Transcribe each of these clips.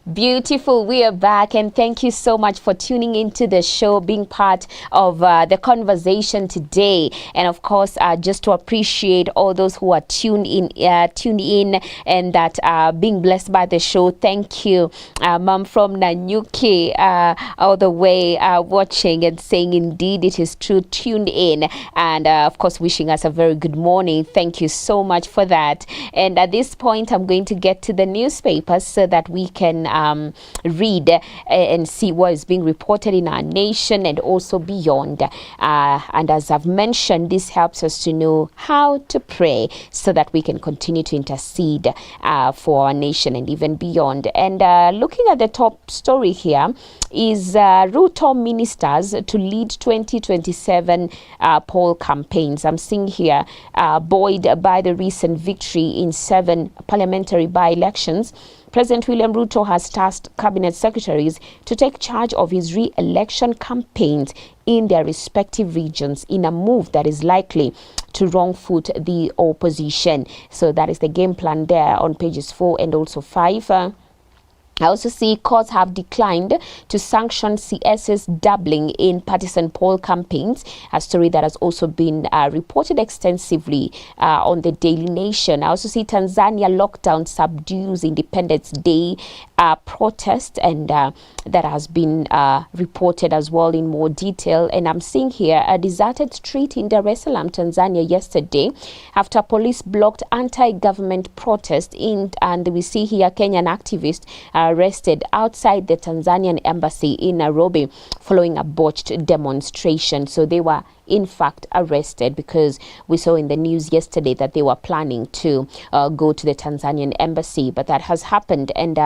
Beautiful. We are back, and thank you so much for tuning into the show, being part of the conversation today. And of course, just to appreciate all those who are tuned in and that are being blessed by the show. Thank you, Mom from Nanyuki, all the way watching and saying indeed it is true, tuned in, and of course wishing us a very good morning. Thank you so much for that. And at this point, I'm going to get to the newspapers so that we can read and see what is being reported in our nation and also beyond. And as I've mentioned, this helps us to know how to pray so that we can continue to intercede for our nation and even beyond. And looking at the top story here is Ruto ministers to lead 2027 poll campaigns. I'm seeing here, buoyed by the recent victory in 7 parliamentary by-elections, President William Ruto has tasked cabinet secretaries to take charge of his re-election campaigns in their respective regions in a move that is likely to wrong-foot the opposition. So that is the game plan there on pages 4 and also 5. I also see courts have declined to sanction CS's doubling in partisan poll campaigns, a story that has also been reported extensively on the Daily Nation. I also see Tanzania lockdown subdues Independence Day protest, and that has been reported as well in more detail. And I'm seeing here a deserted street in Dar es Salaam, Tanzania yesterday after police blocked anti-government protest and we see here Kenyan activists arrested outside the Tanzanian embassy in Nairobi following a botched demonstration. So they were in fact arrested because we saw in the news yesterday that they were planning to go to the Tanzanian embassy, but that has happened. And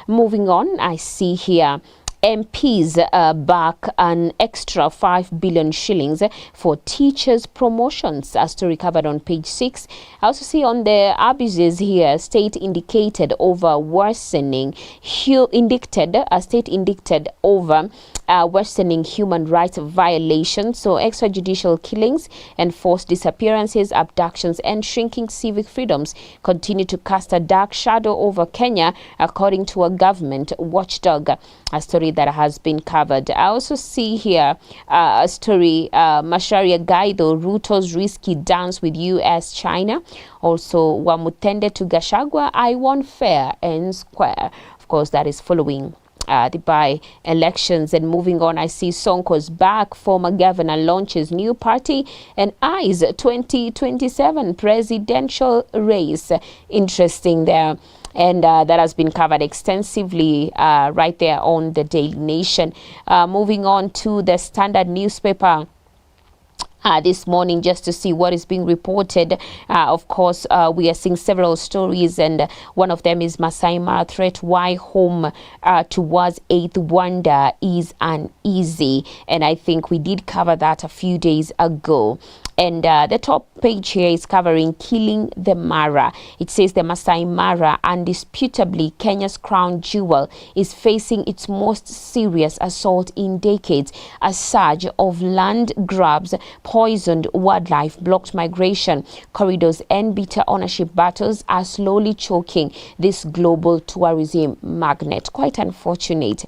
moving on, I see here MPs back an extra 5 billion shillings for teachers' promotions, as to recovered on page 6. I also see on the abuses here, state indicated over worsening, state indicted over worsening human rights violations, so extrajudicial killings and forced disappearances, abductions and shrinking civic freedoms continue to cast a dark shadow over Kenya, according to a government watchdog, a story that has been covered. I also see here a story, Macharia Gaido, Ruto's risky dance with US China. Also, Wamutende to Gachagua, I won fair and square. Of course, that is following the by-elections. And moving on, I see Sonko's back. Former governor launches new party and eyes 2027 presidential race. Interesting there. And that has been covered extensively right there on the Daily Nation. Moving on to the Standard newspaper this morning, just to see what is being reported. Of course, we are seeing several stories, and one of them is Masai Mara threat, why home towards 8th wonder is uneasy. And I think we did cover that a few days ago. And the top page here is covering killing the Mara. It says the Masai Mara, undisputably Kenya's crown jewel, is facing its most serious assault in decades. A surge of land grabs, poisoned wildlife, blocked migration corridors and bitter ownership battles are slowly choking this global tourism magnet. Quite unfortunate.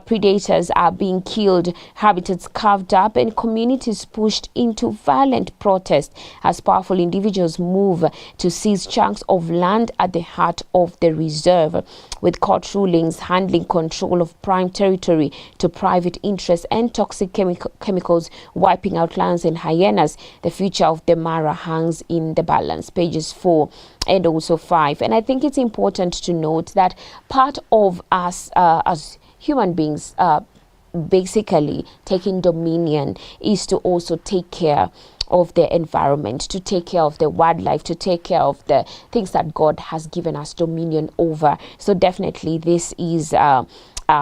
Predators are being killed, habitats carved up, and communities pushed into violent protest as powerful individuals move to seize chunks of land at the heart of the reserve, with court rulings handing control of prime territory to private interests and toxic chemicals wiping out lions and hyenas. The future of the Mara hangs in the balance. Pages 4 and also 5. And I think it's important to note that part of us as human beings basically taking dominion is to also take care of the environment, to take care of the wildlife, to take care of the things that God has given us dominion over. So definitely this is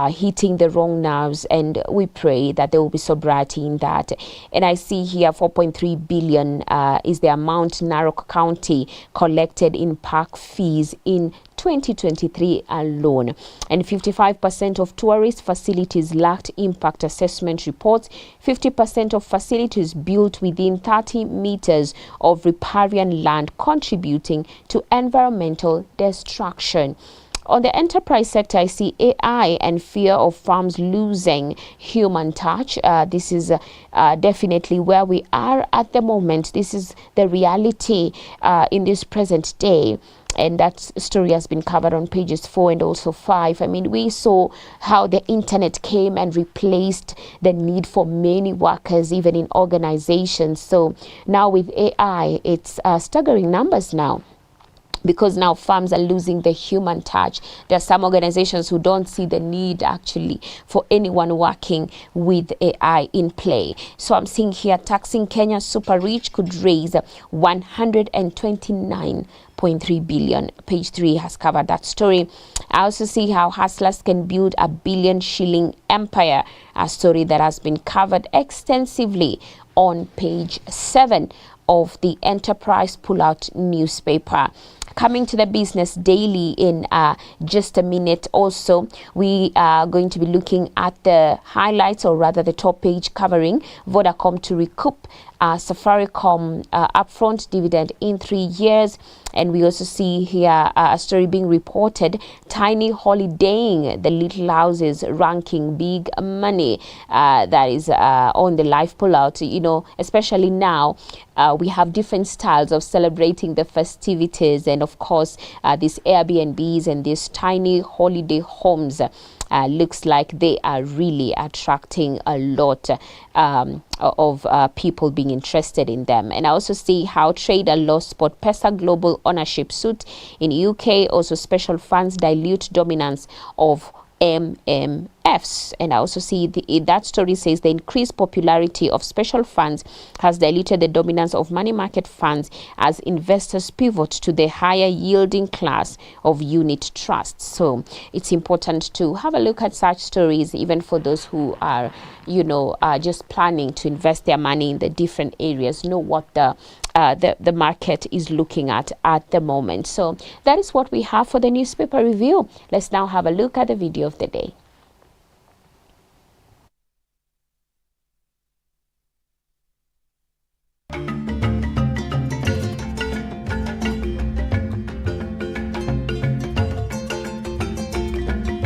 hitting the wrong nerves, and we pray that there will be sobriety in that. And I see here 4.3 billion is the amount Narok County collected in park fees in 2023 alone. And 55% of tourist facilities lacked impact assessment reports. 50% of facilities built within 30 meters of riparian land, contributing to environmental destruction. On the enterprise sector, I see AI and fear of firms losing human touch. This is definitely where we are at the moment. This is the reality in this present day. And that story has been covered on pages 4 and also 5. I mean, we saw how the internet came and replaced the need for many workers, even in organizations. So now with AI, it's staggering numbers now, because now firms are losing the human touch. There are some organizations who don't see the need actually for anyone working with AI in play. So I'm seeing here, taxing Kenya's super rich could raise 129.3 billion. Page 3 has covered that story. I also see how hustlers can build a billion-shilling empire, a story that has been covered extensively on page 7 of the Enterprise Pullout newspaper. Coming to the Business Daily in just a minute also, we are going to be looking at the highlights, or rather the top page, covering Vodacom to recoup Safaricom upfront dividend in 3 years. And we also see here a story being reported, tiny holidaying, the little houses ranking big money. That is on the live pullout. You know, especially now, we have different styles of celebrating the festivities, and of course these Airbnbs and these tiny holiday homes looks like they are really attracting a lot of people being interested in them. And I also see how trader lost SportPesa global ownership suit in UK. Also, special funds dilute dominance of MMFs. And I also see that story says the increased popularity of special funds has diluted the dominance of money market funds as investors pivot to the higher yielding class of unit trusts. So it's important to have a look at such stories, even for those who are, you know, just planning to invest their money in the different areas. Know what the market is looking at the moment. So that is what we have for the newspaper review. Let's now have a look at the video of the day.